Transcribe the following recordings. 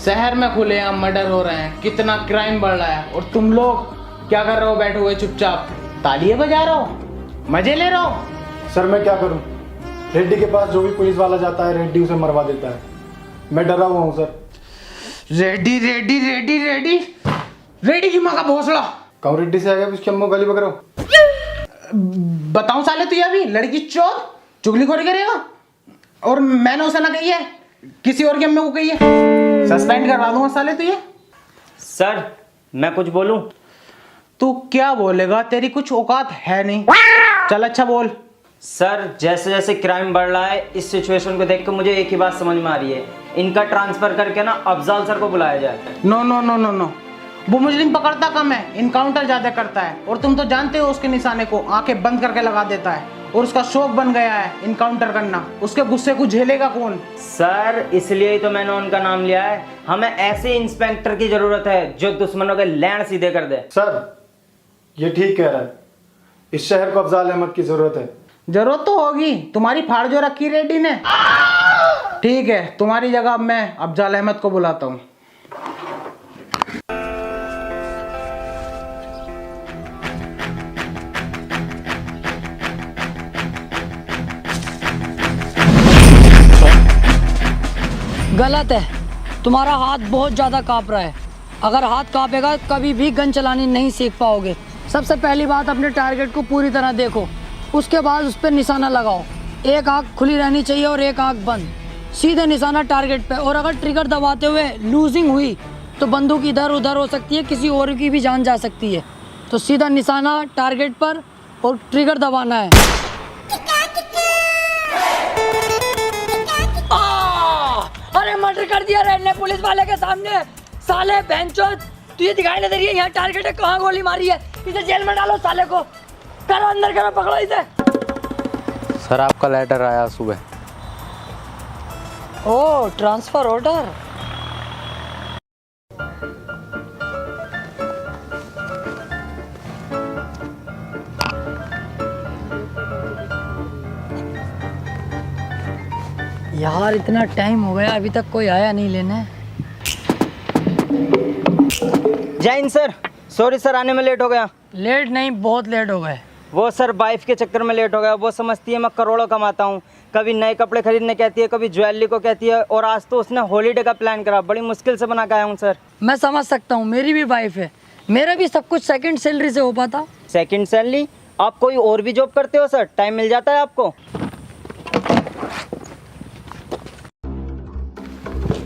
शहर में खुलेआम मर्डर हो रहे हैं, कितना क्राइम बढ़ रहा है, और तुम लोग क्या कर रहे हो? बैठे हुए चुपचाप तालियां बजा रहे हो, मजे ले रहे हो। सर मैं क्या करूं? रेड्डी के पास जो भी पुलिस वाला जाता है रेड्डी उसे मरवा देता है। मैं डरा हुआ हूं सर। रेड्डी रेड्डी रेड्डी रेड्डी रेड्डी की माँ का भोसड़ा। कहूं रेड्डी से आ गया उसकी अम्मू गाली बकरो। बताऊं साले तुझे अभी लड़की चोर चुगलीखोरी करेगा, और मैंने उसे ना कही है, किसी और की अम्मी को कही है। सस्पेंड करवा दूंगा साले तुझे। सर मैं कुछ बोलूं? तू क्या बोलेगा? तेरी कुछ औकात है नहीं। चल अच्छा बोल। सर जैसे जैसे क्राइम बढ़ रहा है, इस सिचुएशन को देख कर मुझे एक ही बात समझ में आ रही है, इनका ट्रांसफर करके ना अफजाल सर को बुलाया जाए। No no no no no, वो मुजरिम पकड़ता कम है, इनकाउंटर ज्यादा करता है, और तुम तो जानते हो उसके निशाने को आंखें बंद करके लगा देता है, और उसका शौक बन गया है इनकाउंटर करना। उसके गुस्से को झेलेगा कौन? सर इसलिए ही तो मैंने उनका नाम लिया है। हमें ऐसे इंस्पेक्टर की जरूरत है जो दुश्मनों के लैंड सीधे कर दे। सर ये ठीक कह रहा है, इस शहर को अफजाल अहमद की जरूरत है। जरूरत तो होगी, तुम्हारी फाड़ जो रखी रेड्डी ने। ठीक है, तुम्हारी जगह मैं अफजाल अहमद को बुलाता हूँ। गलत है, तुम्हारा हाथ बहुत ज़्यादा काँप रहा है। अगर हाथ काँपेगा कभी भी गन चलानी नहीं सीख पाओगे। सबसे पहली बात, अपने टारगेट को पूरी तरह देखो, उसके बाद उस पर निशाना लगाओ। एक आँख खुली रहनी चाहिए और एक आँख बंद, सीधे निशाना टारगेट पे। और अगर ट्रिगर दबाते हुए लूजिंग हुई तो बंदूक इधर उधर हो सकती है, किसी और की भी जान जा सकती है। तो सीधा निशाना टारगेट पर और ट्रिगर दबाना है। अरे मर्डर कर दिया रेड ने पुलिस वाले के सामने। साले बेंचोद, तुझे दिखाई नहीं दे रही है यहाँ टारगेट है, कहाँ गोली मारी है? इसे जेल में डालो साले को। करो अंदर, करो, पकड़ो इसे। सर आपका लेटर आया सुबह। ओ ट्रांसफर ऑर्डर। यार इतना टाइम हो गया, अभी तक कोई आया नहीं लेने। जय हिंद सर। सॉरी सर, आने में लेट हो गया। लेट नहीं, बहुत लेट हो गए। वो सर वाइफ के चक्कर में लेट हो गया। वो समझती है मैं करोड़ों कमाता हूँ, कभी नए कपड़े खरीदने कहती है, कभी ज्वेलरी को कहती है, और आज तो उसने हॉलीडे का प्लान करा। बड़ी मुश्किल से बना के आया हूँ सर। मैं समझ सकता हूँ, मेरी भी वाइफ है, मेरा भी सब कुछ सेकंड सैलरी से हो पाता। Second salary? आप कोई और भी जॉब करते हो सर? टाइम मिल जाता है आपको?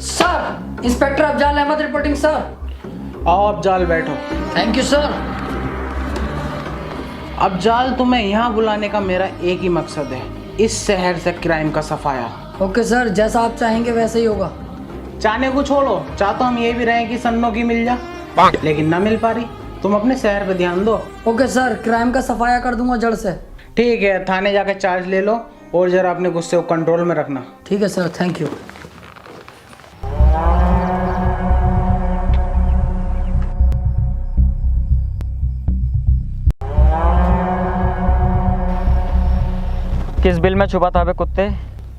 Sir inspector Afzal Ahmed reporting sir. आओ अफजाल, बैठो। Thank you sir. अफजाल, तुम्हें यहाँ बुलाने का मेरा एक ही मकसद है, इस शहर से क्राइम का सफाया। ओके सर, जैसा आप चाहेंगे वैसे ही होगा। चाहने को छोड़ो, चाहता हम ये भी रहे कि सन्नो की मिल जा, लेकिन ना मिल पा रही। तुम अपने शहर पे ध्यान दो। ओके सर, क्राइम का सफाया कर दूंगा जड़ से। ठीक है, थाने जाके चार्ज ले लो, और जरा अपने गुस्से को कंट्रोल में रखना। ठीक है सर, थैंक यू। किस बिल में छुपा था बे कुत्ते?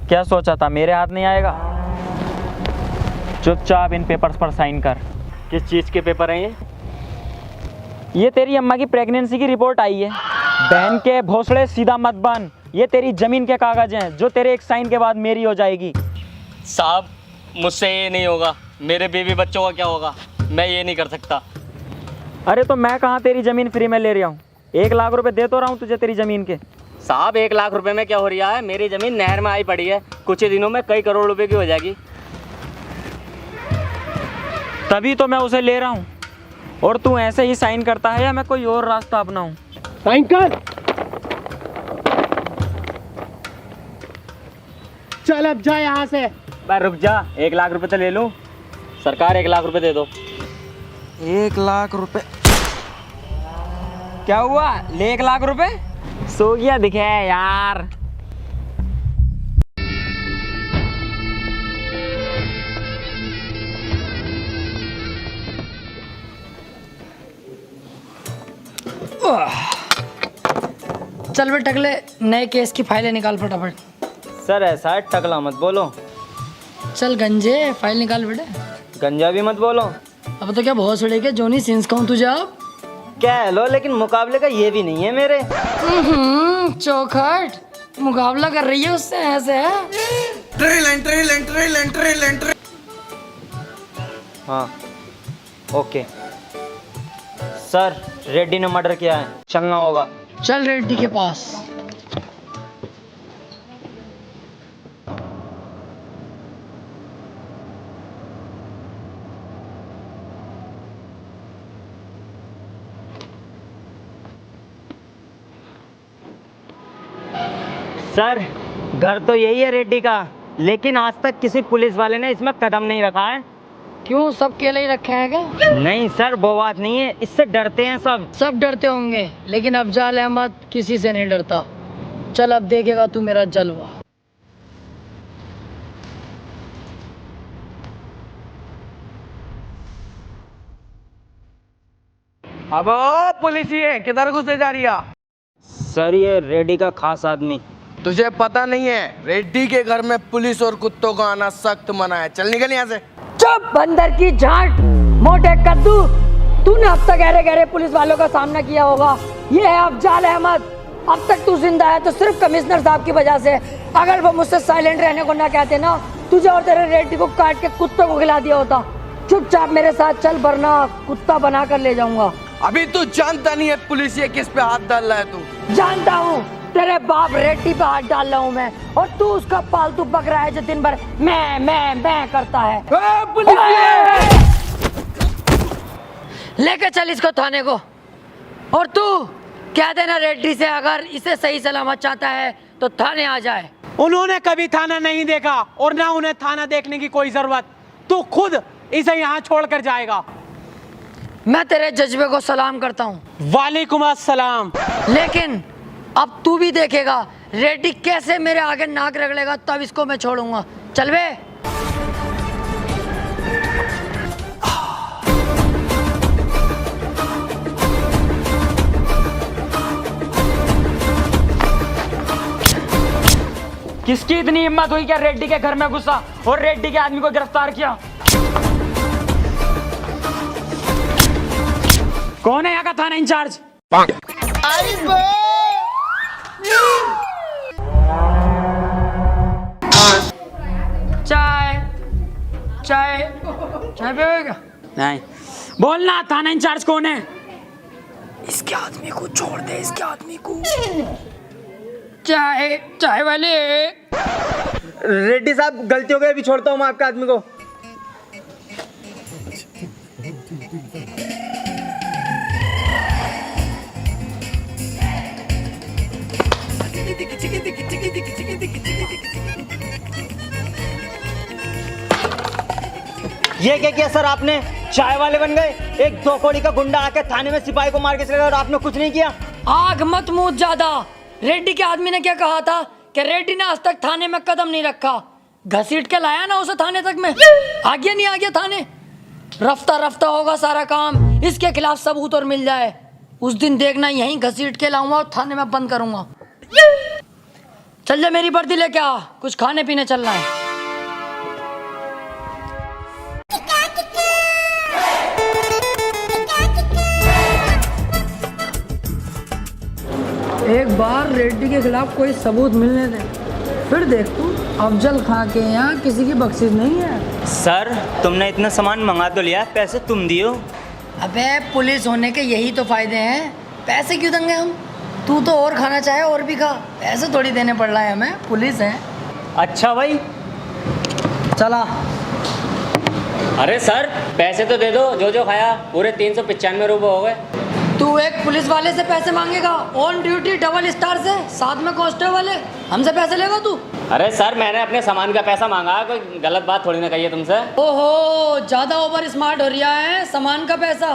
क्या सोचा था मेरे हाथ नहीं आएगा? चुपचाप इन पेपर्स पर साइन कर। किस चीज़ के पेपर हैं ये? ये तेरी अम्मा की प्रेगनेंसी की रिपोर्ट आई है। बहन के भोसड़े सीधा मत बन। ये तेरी जमीन के कागज हैं जो तेरे एक साइन के बाद मेरी हो जाएगी। साहब मुझसे ये नहीं होगा, मेरे बीवी बच्चों का क्या होगा? मैं ये नहीं कर सकता। अरे तो मैं कहाँ तेरी ज़मीन फ्री में ले रहा हूँ? 1 लाख रुपए दे तो रहा हूँ तुझे तेरी ज़मीन के। साहब 1 लाख रुपए में क्या हो रहा है? मेरी ज़मीन नहर में आई पड़ी है, कुछ ही दिनों में कई करोड़ रुपए की हो जाएगी। तभी तो मैं उसे ले रहा हूँ। और तू ऐसे ही साइन करता है या मैं कोई और रास्ता अपनाऊँ? साइन कर। चल अब जा यहाँ से। पर रुक जा, 1 लाख रुपए तो ले लूँ। सरकार 1 लाख रुपए दे दो। 1 लाख रुपए? क्या हुआ? ले 1 लाख रुपए? सो गया दिखे यार। चल बे टकले, नए केस की फाइलें निकाल फटाफट। सर ऐसा है, टकला मत बोलो। चल गंजे, फाइल निकाल बेटे। गंजा भी मत बोलो। अब तो क्या बहुत सड़े के जोनी सिंस कहूँ तुझे अब। कह लो, लेकिन मुकाबले का ये भी नहीं है मेरे। चौखट मुकाबला कर रही है उससे ऐसे है। हाँ ओके सर, रेड्डी ने मर्डर किया है, चलना होगा। चल रेड्डी के पास। सर घर तो यही है रेड्डी का, लेकिन आज तक किसी पुलिस वाले ने इसमें कदम नहीं रखा है। क्यों, सब केले ही रखे हैं क्या? नहीं सर, वो बात नहीं है, इससे डरते हैं सब। सब डरते होंगे, लेकिन अफजाल अहमद किसी से नहीं डरता। चल अब देखेगा तू मेरा जलवा। अब पुलिस ये किधर घुसे जा रही है? सर ये रेड्डी का खास आदमी। तुझे पता नहीं है, रेड्डी के घर में पुलिस और कुत्तों का आना सख्त मना है। चल निकल यहाँ से। चुप बंदर की झांट, मोटे कद्दू। तूने अब तक गहरे गहरे पुलिस वालों का सामना किया होगा। ये है अफजाल अहमद। अब तक तू जिंदा है तो सिर्फ कमिश्नर साहब की वजह से। अगर वो मुझसे साइलेंट रहने को ना कहते ना, तुझे और तेरे रेड्डी को काट के कुत्तों को खिला दिया होता। चुपचाप मेरे साथ चल, वरना कुत्ता बना कर ले जाऊंगा। अभी तू जानता नहीं है पुलिस ये किस पे हाथ डाल रहा है। तू जानता हूँ, तेरे बाप रेड्डी पे हाथ डाल रहा हूँ मैं, और तू उसका पालतू बकरा है जो दिन भर मैं करता है। लेके चल इसको थाने को। और तू कह देना रेड्डी से, अगर इसे सही सलामत चाहता है तो थाने आ जाए। उन्होंने कभी थाना नहीं देखा और ना उन्हें थाना देखने की कोई जरूरत। तू खुद इसे यहाँ छोड़कर जाएगा। मैं तेरे जज्बे को सलाम करता हूँ। वालेकुम अस्सलाम। लेकिन अब तू भी देखेगा रेड्डी कैसे मेरे आगे नाक रगड़ेगा, तब इसको मैं छोड़ूंगा। चल बे। किसकी इतनी हिम्मत हुई क्या रेड्डी के घर में घुसा और रेड्डी के आदमी को गिरफ्तार किया? कौन है यहाँ का थाना इंचार्ज? चाय चाय चाय पिएगा? नहीं। बोलना, थाना इंचार्ज कौन है? इसके आदमी को छोड़ दे, इसके आदमी को। चाय चाय वाले। रेड्डी साहब गलती हो गई, अभी छोड़ता हूँ मैं आपके आदमी को। ये क्या किया सर आपने? चाय वाले बन गए। एक दो कौड़ी का गुंडा आके थाने में सिपाही को मार के चला गया और आपने कुछ नहीं किया। आग मत मूत ज्यादा। रेड्डी के आदमी ने क्या कहा था कि रेड्डी ने आज तक थाने में कदम नहीं रखा। घसीट के लाया ना उसे थाने तक में। आ गया नहीं आ गया थाने। रफ्ता रफ्ता होगा सारा काम, इसके खिलाफ सबूत और मिल जाए। उस दिन देखना, यहीं घसीट के लाऊंगा और थाने में बंद करूंगा। चल जा, मेरी वर्दी लेके आ, कुछ खाने पीने चलना है। एक बार रेड्डी के खिलाफ कोई सबूत मिलने दे, फिर देख तू। अफजल खां के यहाँ किसी की बख्शिश नहीं है। सर तुमने इतना सामान मंगा तो लिया, पैसे तुम दियो। अबे पुलिस होने के यही तो फायदे हैं, पैसे क्यों देंगे हम? तू तो और खाना चाहे और भी खा, पैसे थोड़ी देने पड़ रहा है हमें, पुलिस है। अच्छा भाई चला। अरे सर पैसे तो दे दो, जो जो खाया पूरे 395 रुपये हो गए। तू एक पुलिस वाले से पैसे मांगेगा, ऑन ड्यूटी डबल स्टार से, साथ में कांस्टेबल है, हमसे पैसे लेगा तू? अरे सर मैंने अपने सामान का पैसा मांगा, कोई गलत बात थोड़ी ना कही है तुमसे। ओहो, ज्यादा ओवर स्मार्ट हो रहा है, सामान का पैसा।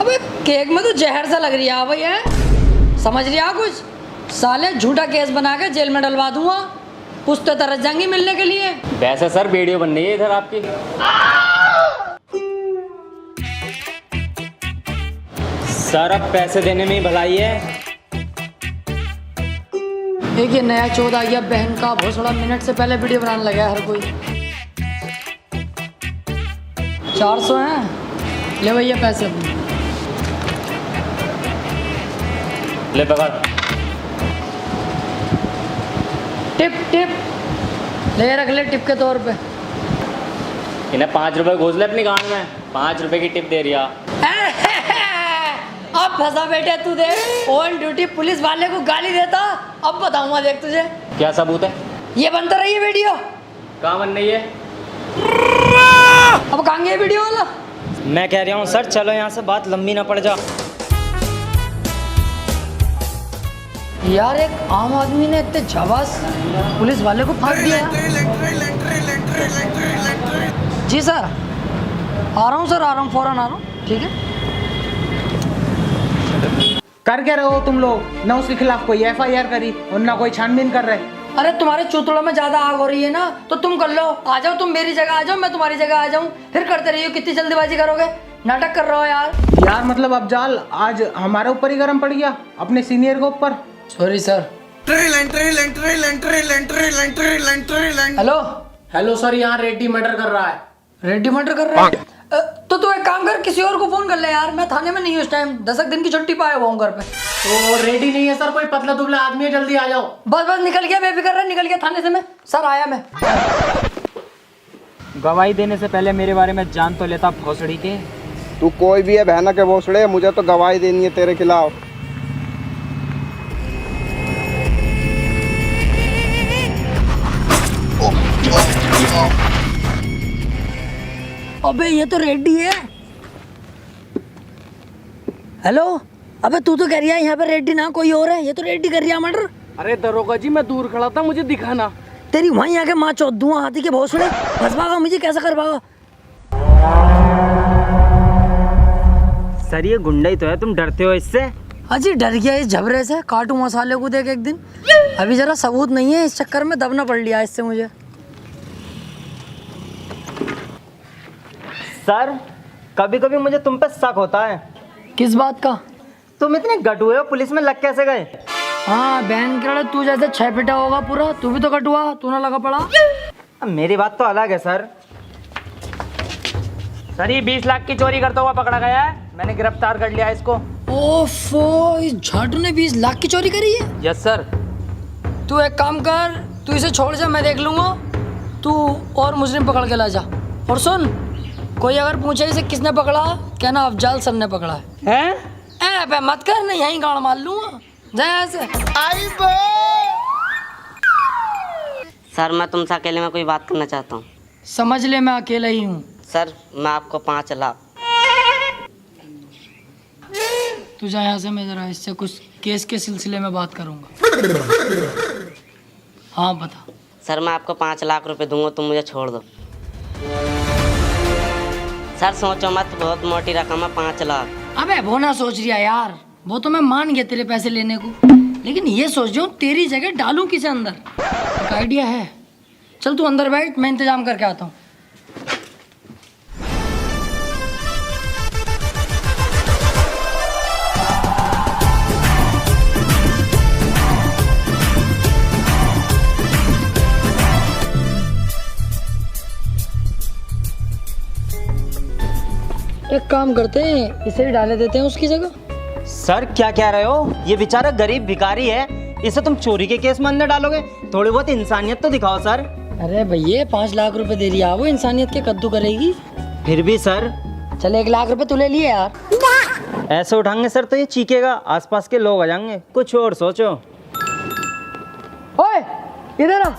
अबे केक में तो जहर सा लग रहा है भाई, है समझ रहा कुछ? साले झूठा केस बना के जेल में डलवा दूंगा, पुश्ते तरस जाएंगी मिलने के लिए। वैसे सर वीडियो बन रही है इधर आपकी। सर अब पैसे देने में ही भलाई है। एक ये नया चौथ आ गया, बहन का भोसड़ा, मिनट से पहले वीडियो बनाने लगा है हर कोई। 400 हैं। ले भैया पैसे अपने। ले पकड़। टिप टिप ले रख ले टिप के तौर पे। इन्हें 5 रुपए घोष ले अपनी गांड में, 5 रुपए की टिप दे रिया। अब फंसा बेटे तू, देख ऑन ड्यूटी पुलिस वाले को गाली देता। अब बताऊंगा देख तुझे। क्या सबूत है? ये बनता रही है वीडियो। कहाँ बन रही है? अब कहाँ गया वीडियो वाला? मैं कह रहा हूँ सर चलो यहाँ से, बात लंबी ना पड़ जा। यार एक आम आदमी ने इतने झवास पुलिस वाले को फाड़ दिया। जी सर आ रहा हूँ सर, आ रहा हूँ, फौरन आ रहा हूँ। ठीक है। कर क्या रहे हो तुम लोग? ना उसके खिलाफ कोई FIR करी और ना कोई छानबीन कर रहे। अरे तुम्हारे चूतड़ों में ज्यादा आग हो रही है ना, तो तुम कर लो। आ जाओ तुम मेरी जगह, आ जाओ मैं तुम्हारी जगह आ जाऊँ, फिर करते रहिए। कितनी जल्दीबाजी करोगे? नाटक कर रहे हो यार। यार मतलब अफजाल आज हमारे ऊपर ही गर्म पड़ गया, अपने सीनियर के ऊपर। Sorry sir. Hello hello sir, यहाँ रेड्डी मर्डर कर रहा है। रेड्डी मर्डर कर रहा है? तो तू एक काम कर, किसी और को फोन कर ले यार। मैं थाने में नहीं हूँ इस टाइम, 10 दिन की छुट्टी पाया हुआ हूँ घर पे। तो रेडी नहीं है सर, कोई पतला दुबला आदमी है, जल्दी आ जाओ। बस बस निकल गया, बेफिक्र रह, निकल गया थाने से मैं। सर आया मैं। गवाही देने से पहले मेरे बारे में जान तो लेता भोसड़ी के। तू कोई भी है बहना के भोसड़े, मुझे तो गवाही देनी है तेरे खिलाफ। अबे ये तो रेड्डी है। हेलो, अबे तू तो कह रही है यहाँ पे रेड्डी ना कोई और है, ये तो रेड्डी कर रही है मर्डर। अरे दरोगा जी मैं दूर खड़ा था, मुझे दिखा ना। तेरी वहीं आके माँ चौथ दूँ हाथी के भोसड़े। फंस भागा, मुझे कैसा कर भागा? सर ये गुंडा ही तो है, तुम डरते हो इससे? अजी डर गया इस झबरे से, काटू मसाले को देख एक दिन। अभी जरा सबूत नहीं है, इस चक्कर में दबना पड़ लिया इससे मुझे। सर कभी कभी मुझे तुम पे शक होता है। किस बात का? तुम इतने गटुए हो, पुलिस में लग कैसे गए? हाँ बहन के तू जैसे 6 फीटा होगा पूरा, तू भी तो कटुआ, तू ना लगा पड़ा। अब मेरी बात तो अलग है सर। सर ये 20 लाख की चोरी करता हुआ पकड़ा गया है, मैंने गिरफ्तार कर लिया इसको। ओफो, इस झाटू ने 20 लाख की चोरी करी है। Yes sir. तू एक काम कर, तू इसे छोड़ जा, मैं देख लूंगा। तू और मुजरिम पकड़ के ला जा। और सुन, कोई अगर पूछे इसे किसने पकड़ा, कहना अफजाल सर ने पकड़ा है। हैं? बे मत कर, नहीं यहीं गाड़ मार लूंगा। जा यहाँ से। सर मैं तुमसे अकेले में कोई बात करना चाहता हूँ। समझ ले मैं अकेला ही हूँ। सर मैं आपको 5 लाख। तू जा यहाँ से, मैं जरा इससे कुछ केस के सिलसिले में बात करूँगा। हाँ बता। सर मैं आपको 5 लाख रुपए दूंगा, तुम मुझे छोड़ दो। सर सोचो मत, बहुत मोटी रकम है 5 लाख। अबे वो ना सोच रिया यार, वो तो मैं मान गया तेरे पैसे लेने को, लेकिन ये सोच रहा हूँ तेरी जगह डालूं किसे अंदर। एक आइडिया है, चल तू अंदर बैठ, मैं इंतजाम करके आता हूँ। एक काम करते हैं, इसे ही डाले देते हैं उसकी जगह। सर क्या कह रहे हो? ये बेचारा गरीब भिखारी है, इसे तुम चोरी के केस में अंदर डालोगे? थोड़ी बहुत इंसानियत तो दिखाओ सर। अरे भैया 5 लाख रुपए दे दिया, वो इंसानियत के कद्दू करेगी? फिर भी सर। चल 1 लाख रुपए तू ले लिए यार। ऐसे उठाएंगे सर तो ये चीखेगा, आसपास के लोग आ जाएंगे। कुछ और सोचो। ओए इधर आ।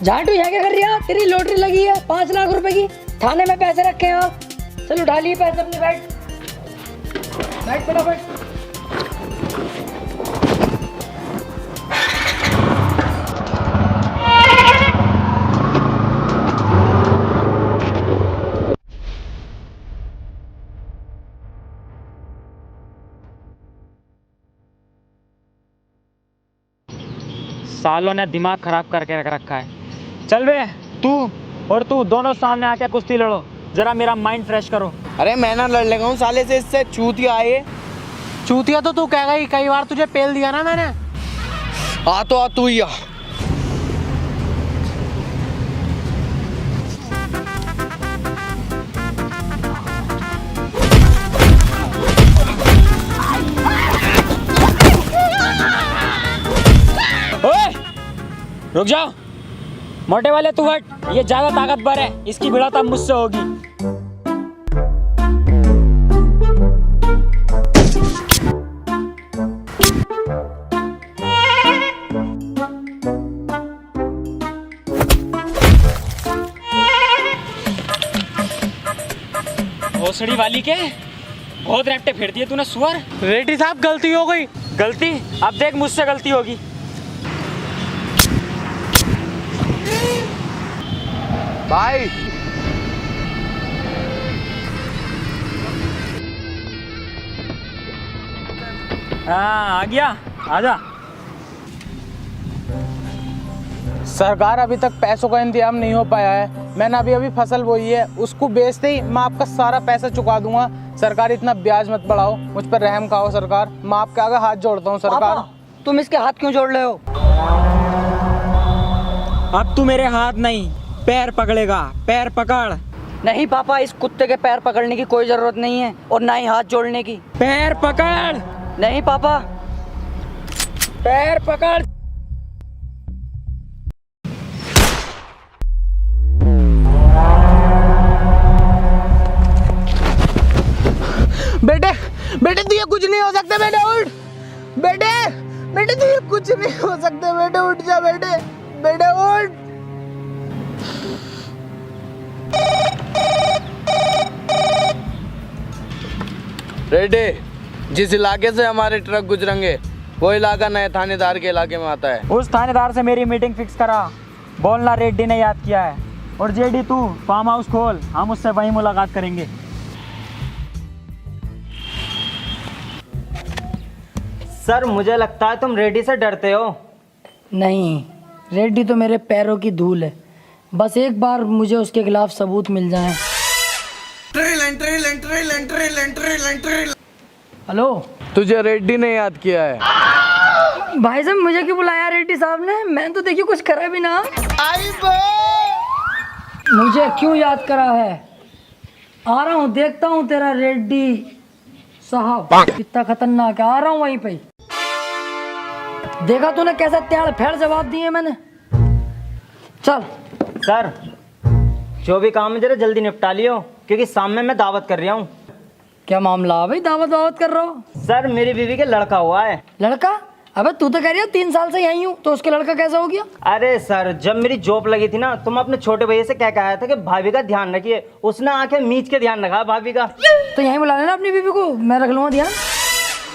झाटू यहाँ क्या कर रही है? तेरी लॉटरी लगी है 5 लाख रुपए की, थाने में पैसे रखे हैं। चल उठा लिए पैसे अपने, बैठ बैठ फटाफट। सालों ने दिमाग खराब करके रख रखा है। चल बे, तू और तू दोनों सामने आके कुश्ती लड़ो, जरा मेरा माइंड फ्रेश करो। अरे मैं ना लड़ लेगा हूँ साले से, इससे चूतिया आए। चूतिया तो तू कह गई, कई बार तुझे पेल दिया ना मैंने। आ तो आ तू ही आ। रुक जाओ, मोटे वाले तू हट, ये ज्यादा ताकतवर है, इसकी भिड़ंत मुझसे होगी। भोसड़ी वाली के बहुत रैप्टे फेर दिए तूने सुअर। रेड्डी साहब गलती हो गई। गलती? अब देख मुझसे गलती होगी। भाई हाँ आ गया, आजा। सरकार अभी तक पैसों का इंतजाम नहीं हो पाया है। मैंने अभी फसल बोई है, उसको बेचते ही मैं आपका सारा पैसा चुका दूंगा। सरकार इतना ब्याज मत बढ़ाओ, मुझ पर रहम खाओ सरकार। मैं आपके आगे हाथ जोड़ता हूँ सरकार। पापा, तुम इसके हाथ क्यों जोड़ रहे हो? अब तू मेरे हाथ नहीं पैर पकड़ेगा, पैर पकड़। नहीं पापा, इस कुत्ते के पैर पकड़ने की कोई जरूरत नहीं है और ना ही हाथ जोड़ने की। पैर पकड़। नहीं पापा, पैर पकड़। बेटे बेटे तू ये कुछ नहीं हो सकता। बेटे उठ, बेटे बेटे तू ये कुछ नहीं हो सकता। बेटे उठ जा, बेटे बेटे उठ। रेड्डी, जिस इलाके से हमारे ट्रक गुजरेंगे वो इलाका नए थानेदार के इलाके में आता है। उस थानेदार से मेरी मीटिंग फिक्स करा, बोलना रेड्डी ने याद किया है। और जेडी तू फार्म हाउस खोल, हम उससे वहीं मुलाकात करेंगे। सर मुझे लगता है तुम रेड्डी से डरते हो। नहीं, रेड्डी तो मेरे पैरों की धूल है। बस एक बार मुझे उसके खिलाफ सबूत मिल जाए। हेलो, तुझे रेड्डी ने याद किया है। भाई साहब मुझे क्यों बुलाया रेड्डी साहब ने? मैंने तो देखिए कुछ करा भी ना। मुझे क्यों याद करा है? आ रहा हूँ, देखता हूँ तेरा रेड्डी साहब कितना खतरनाक है। आ रहा हूँ वहीं पे। देखा तूने कैसा त्याड़ फेड़ जवाब दिए मैंने। चल। सर जो भी काम है जरा जल्दी निपटा लियो, क्योंकि सामने मैं दावत कर रहा हूँ। क्या मामला भाई, दावत कर रहा हो? सर मेरी बीवी के लड़का हुआ है। लड़का? अबे तू तो कह रही है 3 साल से यहीं हूँ, तो उसके लड़का कैसा हो गया? अरे सर जब मेरी जॉब लगी थी ना, तो मैं अपने छोटे भैया से कह के आया था कि भाभी का ध्यान रखिए। उसने आके मीच के ध्यान रखा भाभी का। तो यहीं बुला लेना अपनी बीवी को, मैं रख लूँगा ध्यान।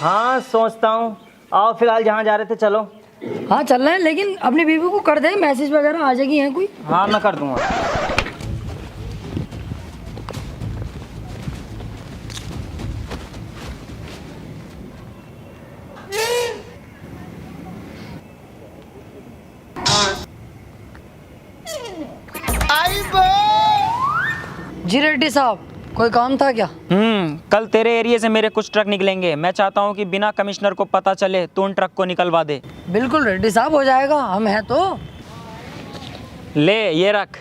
हाँ सोचता हूँ। आओ फिलहाल जहाँ जा रहे थे चलो। हाँ चल रहे हैं, लेकिन अपनी बीवी को कर दे मैसेज वगैरह आ जाएगी। है कोई? हाँ मैं कर दूंगा। जी रेड्डी साहब, कोई काम था क्या? कल तेरे एरिया से मेरे कुछ ट्रक निकलेंगे। मैं चाहता हूँ कि बिना कमिश्नर को पता चले तो उन ट्रक को निकलवा दे। बिल्कुल रेड्डी साहब, हो जाएगा, हम हैं तो। ले ये रख,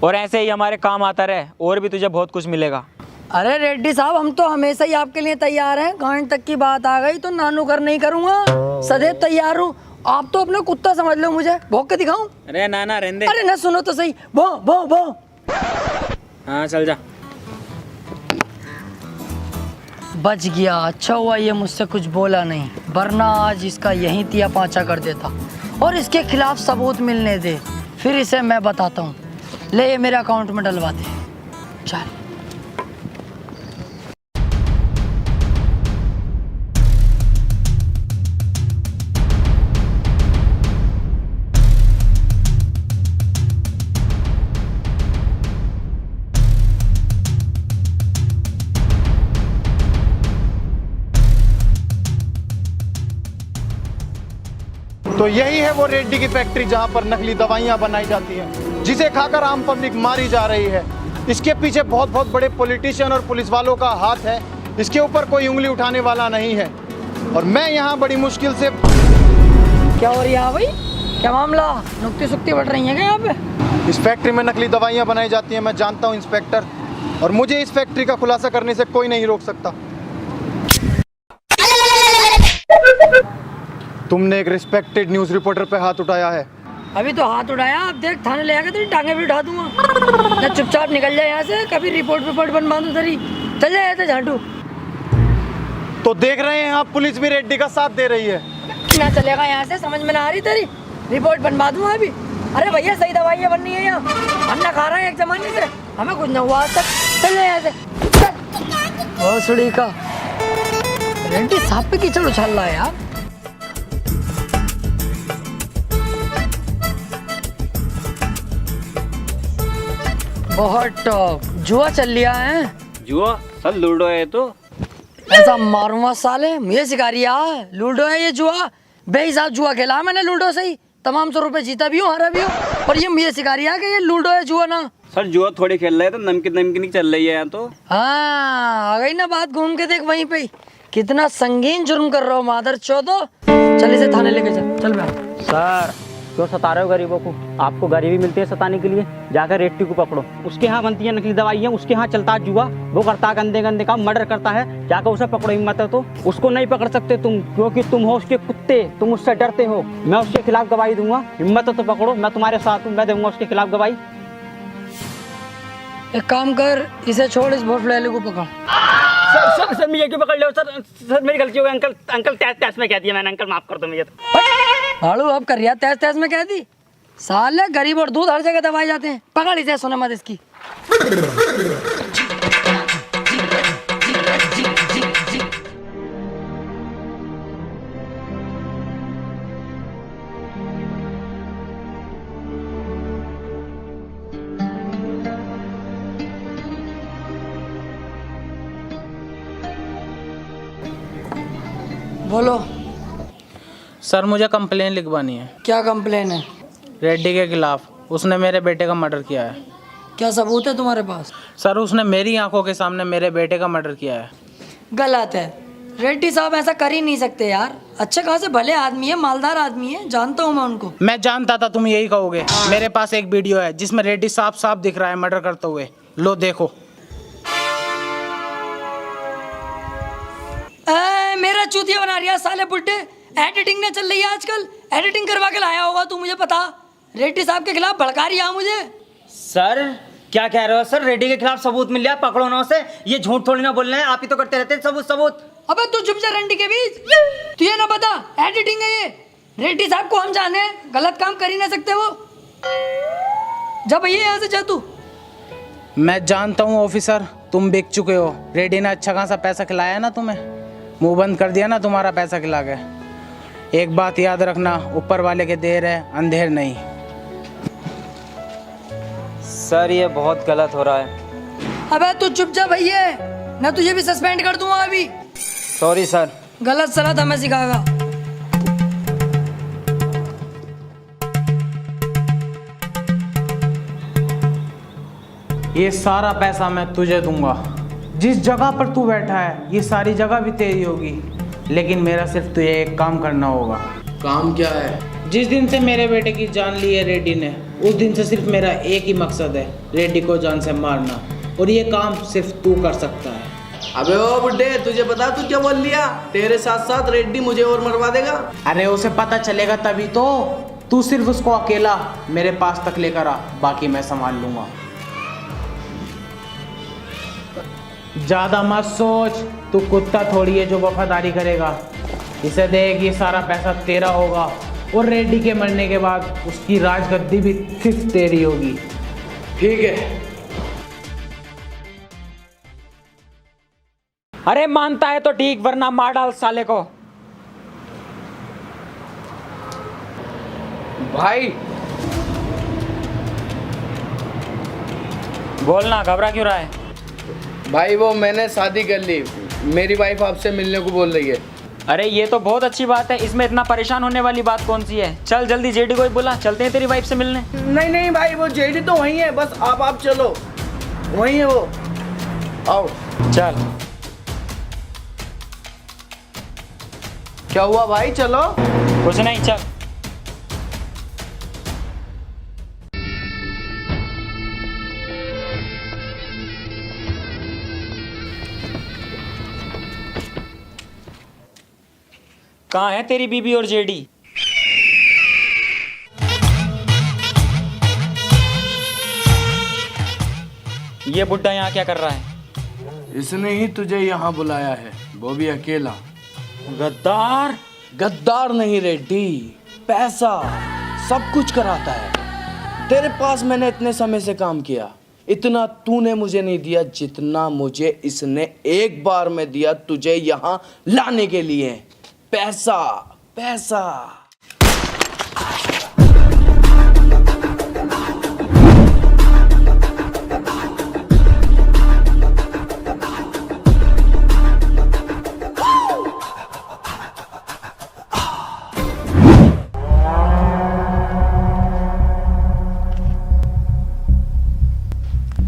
और ऐसे ही हमारे काम आता रहे, और भी तुझे बहुत कुछ मिलेगा। अरे रेड्डी साहब, हम तो हमेशा ही आपके लिए तैयार हैं। गांड तक की बात आ गई तो नानू कर नहीं करूँगा, सदैव तैयार हूँ। आप तो अपना कुत्ता समझ लो मुझे। भौंक के दिखाऊं? अरे नाना रहने दे। अरे ना सुनो तो सही। भौ भौ भौ। हाँ चल जा। बच गया, अच्छा हुआ ये मुझसे कुछ बोला नहीं, वरना आज इसका यहीं तिया पांचा कर देता। और इसके खिलाफ सबूत मिलने दे, फिर इसे मैं बताता हूँ। ले ये मेरे अकाउंट में डलवा दे। चल। तो यही है वो रेड्डी की फैक्ट्री जहां पर नकली दवाइयां बनाई जाती हैं, जिसे खाकर आम पब्लिक मारी जा रही है। इसके पीछे बहुत बहुत बड़े पॉलिटिशियन और पुलिस वालों का हाथ है। इसके ऊपर कोई उंगली उठाने वाला नहीं है। और मैं यहाँ बड़ी मुश्किल से। क्या हो रही है भाई? क्या मामला? नुक्ती सुक्ती बढ़ रही है क्या यहाँ पे? इस फैक्ट्री में नकली दवाइयाँ बनाई जाती हैं, मैं जानता हूँ इंस्पेक्टर, और मुझे इस फैक्ट्री का खुलासा करने से कोई नहीं रोक सकता। तुमने एक रिस्पेक्टेड न्यूज़ रिपोर्टर पे हाथ उठाया है, अभी तो हाथ उठाया, अब देख थाने ले आके तेरी टांगे भी उठा दूंगा। ना चुपचाप निकल जाए यहाँ से, कभी रिपोर्ट बनवा दूं तेरी। चल जाए ऐसे झाटू। तो देख रहे हैं आप, पुलिस भी रेड्डी का साथ दे रही है। ना चलेगा यहाँ से, समझ में ना आ रही तेरी। रिपोर्ट बनवा दूंगा अभी। अरे भैया सही दवाइयाँ बननी है यहाँ, अन्ना खा रहा है एक जमाने से, हमें कुछ न हुआ आज तक। चल जाए यहाँ से। भोसड़ी का रेड्डी साहब पे कीचड़ उछल रहा है यार। बहुत टॉप जुआ चल लिया है। जुआ सर लूडो है तो ऐसा मारूंगा साले, मुझे सिखा रही है लूडो है ये जुआ। बेहिसाब जुआ खेला है मैंने लूडो से ही, तमाम 100 रुपए जीता भी हूँ, हारा भी हूँ, और ये मुझे सिखा रही है कि ये लूडो है जुआ ना। सर जुआ थोड़ी खेल रहे हैं तो नमकीन चल रही है यहाँ तो। हाँ आ गई ना बात, घूम के देख वहीं पे ही। कितना संगीन जुर्म कर रहा हो मादर चौदो। चल इसे थाने लेके चल बैठ। सर क्यों सता रहे हो गरीबों को? आपको गरीबी मिलती है सताने के लिए। जाकर रेड्डी को पकड़ो, उसके यहाँ बनती है नकली दवाइयाँ, उसके यहाँ चलता है जुआ, वो करता है गंदे गंदे काम, मर्डर करता है। जाकर उसे पकड़ो, हिम्मत है तो। उसको नहीं पकड़ सकते तुम, क्योंकि तुम हो उसके कुत्ते, तुम उससे डरते हो। मैं उसके खिलाफ गवाही दूंगा, हिम्मत है तो पकड़ो, मैं तुम्हारे साथ हूँ, मैं दूंगा उसके खिलाफ गवाही। एक काम कर, इसे छोड़, इस भोसड़े को पकड़। सर मुझे क्यों पकड़ लो सर मेरी गलती हो गई। अंकल तैस में कह दिया मैंने, अंकल माफ कर दो मुझे तो। भाड़ू अब कर रिया तैस में कह दी। साले गरीब और दूध हर जगह दबाए जाते हैं। पकड़ इसे, सुने मत इसकी। बोलो सर मुझे कंप्लेन लिखवानी है। क्या कंप्लेन है? रेड्डी के खिलाफ, उसने मेरे बेटे का मर्डर किया है। क्या सबूत है तुम्हारे पास? सर उसने मेरी आंखों के सामने मेरे बेटे का मर्डर किया है। गलत है, रेड्डी साहब ऐसा कर ही नहीं सकते यार। अच्छे खासे भले आदमी है, मालदार आदमी है, जानता हूँ मैं उनको। मैं जानता था तुम यही कहोगे। मेरे पास एक वीडियो है जिसमें रेड्डी साफ साफ दिख रहा है मर्डर करते हुए। लो देखो। मेरा चूतिया बना रही है साले बुड्ढे। एडिटिंग ने चल रही है आजकल, एडिटिंग करवा के लाया होगा तू, मुझे पता। रेड्डी साहब के खिलाफ भड़का रही है मुझे। सर क्या कह रहे हो सर? रेड्डी के खिलाफ सबूत मिल गया, पकड़ो ना उसे। ये झूठ थोड़ी ना बोल रहे हैं, आप ही तो करते रहते हैं सबूत। अबे तू चुप जा रंडी के बीच। तू ये ना बता, एडिटिंग है ये। रेड्डी साहब को हम जाने, गलत काम कर ही ना सकते वो। जा भैया यहाँ से जा तू। मैं जानता हूँ ऑफिसर, तुम बिक चुके हो। रेड्डी ने अच्छा खासा पैसा खिलाया ना तुम्हें, मुंह बंद कर दिया ना तुम्हारा पैसा खिला के। एक बात याद रखना, ऊपर वाले के देर है अंधेर नहीं। सर ये बहुत गलत हो रहा है। अबे तू चुप जा भैया, ना तुझे भी सस्पेंड कर दूंगा अभी। Sorry sir. गलत सलाह हमें सिखाएगा। ये सारा पैसा मैं तुझे दूंगा। जिस जगह पर तू बैठा है ये सारी जगह भी तेरी होगी, लेकिन मेरा सिर्फ तुझे एक काम करना होगा। काम क्या है? जिस दिन से मेरे बेटे की जान ली है रेड्डी ने, उस दिन से सिर्फ मेरा एक ही मकसद है, रेड्डी को जान से मारना। और ये काम सिर्फ तू कर सकता है। अबे ओ बुड्ढे, तुझे पता तू क्या बोल लिया? तेरे साथ साथ रेड्डी मुझे और मरवा देगा। अरे उसे पता चलेगा तभी तो। तू सिर्फ उसको अकेला मेरे पास तक लेकर आ, बाकी मैं संभाल लूंगा। ज्यादा मत सोच, तू कुत्ता थोड़ी है जो वफादारी करेगा। इसे देख, ये सारा पैसा तेरा होगा, और रेड्डी के मरने के बाद उसकी राजगद्दी भी सिर्फ तेरी होगी। ठीक है। अरे मानता है तो ठीक, वरना मार डाल साले को। भाई बोलना, घबरा क्यों रहा है? भाई वो मैंने शादी कर ली, मेरी वाइफ आपसे मिलने को बोल रही है। अरे ये तो बहुत अच्छी बात है, इसमें इतना परेशान होने वाली बात कौन सी है? चल जल्दी जेडी को ही बुला, चलते हैं तेरी वाइफ से मिलने। नहीं भाई, वो जेडी तो वहीं है, बस आप चलो, वहीं है वो। आओ। चल। क्या हुआ भाई, चलो। कुछ नहीं, चल। कहाँ है तेरी बीबी और जेडी? ये बुड्ढा यहाँ क्या कर रहा है? इसने ही तुझे यहाँ बुलाया है, वो भी अकेला। गद्दार। गद्दार नहीं रेड्डी, पैसा सब कुछ कराता है। तेरे पास मैंने इतने समय से काम किया, इतना तूने मुझे नहीं दिया जितना मुझे इसने एक बार में दिया तुझे यहाँ लाने के लिए। पैसा पैसा।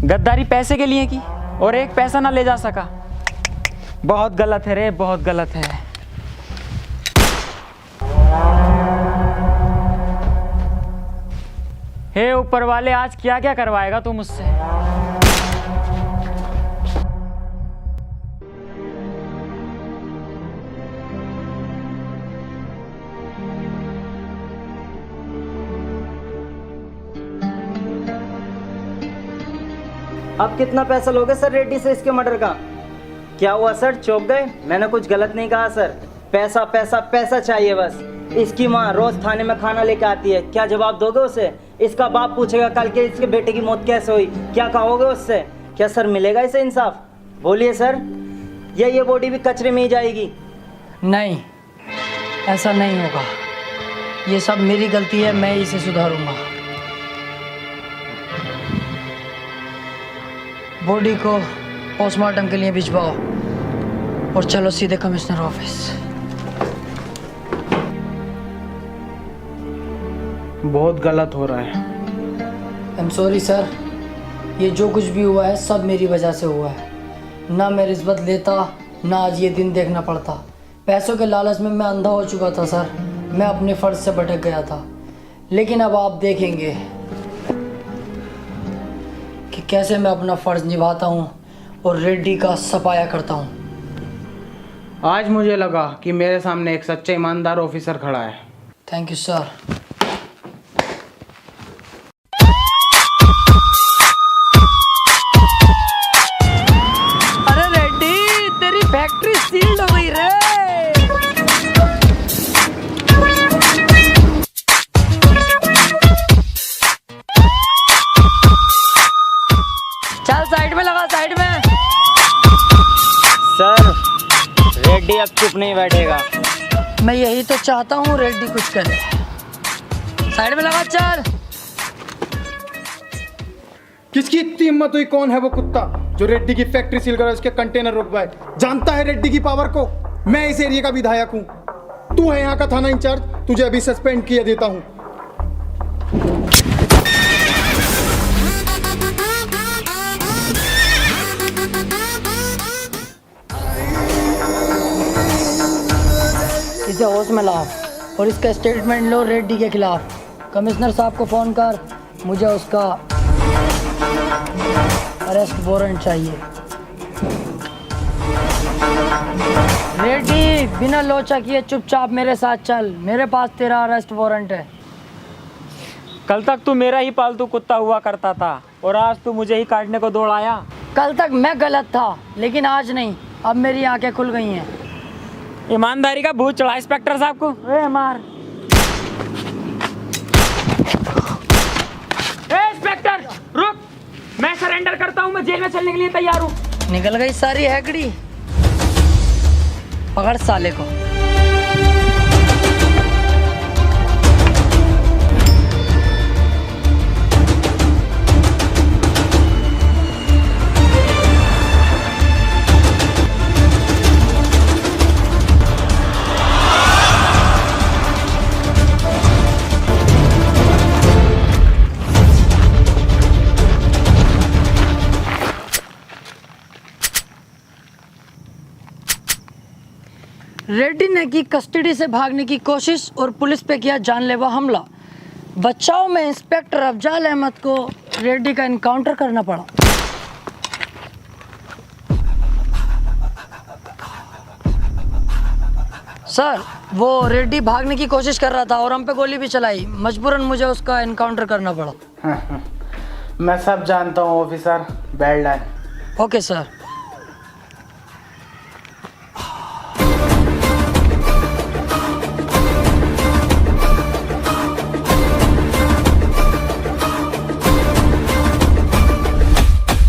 गद्दारी पैसे के लिए की और एक पैसा ना ले जा सका। बहुत गलत है रे, बहुत गलत है। हे ऊपर वाले, आज क्या क्या करवाएगा तू मुझसे? अब कितना पैसा लोगे सर रेड्डी से इसके मर्डर का? क्या हुआ सर, चौंक गए? मैंने कुछ गलत नहीं कहा सर। पैसा पैसा पैसा चाहिए बस। इसकी माँ रोज थाने में खाना लेके आती है, क्या जवाब दोगे उसे? इसका बाप पूछेगा कल के इसके बेटे की मौत कैसे हुई, क्या कहोगे उससे? क्या सर मिलेगा इसे इंसाफ? बोलिए सर, ये बॉडी भी कचरे में ही जाएगी? नहीं, ऐसा नहीं होगा। ये सब मेरी गलती है, मैं इसे सुधारूंगा। बॉडी को पोस्टमार्टम के लिए भिजवाओ और चलो सीधे कमिश्नर ऑफिस। बहुत गलत हो रहा है। आई एम सॉरी सर, ये जो कुछ भी हुआ है सब मेरी वजह से हुआ है। ना मैं रिश्वत लेता, ना आज ये दिन देखना पड़ता। पैसों के लालच में मैं अंधा हो चुका था सर, मैं अपने फ़र्ज से भटक गया था। लेकिन अब आप देखेंगे कि कैसे मैं अपना फ़र्ज निभाता हूँ और रेड्डी का सफाया करता हूँ। आज मुझे लगा कि मेरे सामने एक सच्चा ईमानदार ऑफिसर खड़ा है। Thank you sir. अरे रेड्डी, तेरी फैक्ट्री सील्ड हो गई रे। चल साइड में लगा, साइड में। सर रेड्डी अब चुप नहीं बैठेगा। मैं यही तो चाहता हूँ, रेड्डी कुछ करे। साइड में लगा, चल। किसकी इतनी हिम्मत हुई? कौन है वो कुत्ता जो रेड्डी की फैक्ट्री सील कर उसके कंटेनर रुकवाए? जानता है रेड्डी की पावर को? मैं इस एरिया का विधायक हूँ, तू है यहाँ का थाना इंचार्ज, तुझे अभी सस्पेंड किया देता हूँ। इसे होश में लाओ और इसका स्टेटमेंट लो रेड्डी के खिलाफ। कमिश्नर साहब को फ़ोन कर, मुझे उसका अरेस्ट वारंट चाहिए। रेड्डी, बिना लोचा किए चुपचाप मेरे साथ चल, मेरे पास तेरा अरेस्ट वारंट है। कल तक तू मेरा ही पालतू कुत्ता हुआ करता था और आज तू मुझे ही काटने को दौड़ आया। कल तक मैं गलत था, लेकिन आज नहीं। अब मेरी आंखें खुल गई हैं। ईमानदारी का भूत चढ़ा इंस्पेक्टर साहब को। ए मार। ए इंस्पेक्टर रुक, मैं सरेंडर करता हूँ, मैं जेल में चलने के लिए तैयार हूँ। निकल गई सारी हैकड़ी। पकड़ साले को। रेड्डी ने की कस्टडी से भागने की कोशिश और पुलिस पे किया जानलेवा हमला। बचाव में इंस्पेक्टर अफजाल अहमद को रेड्डी का एनकाउंटर करना पड़ा। सर, वो रेड्डी भागने की कोशिश कर रहा था और हम पे गोली भी चलाई। मजबूरन मुझे उसका एनकाउंटर करना पड़ा। मैं सब जानता हूँ ऑफिसर, बेल डाउन। Okay sir.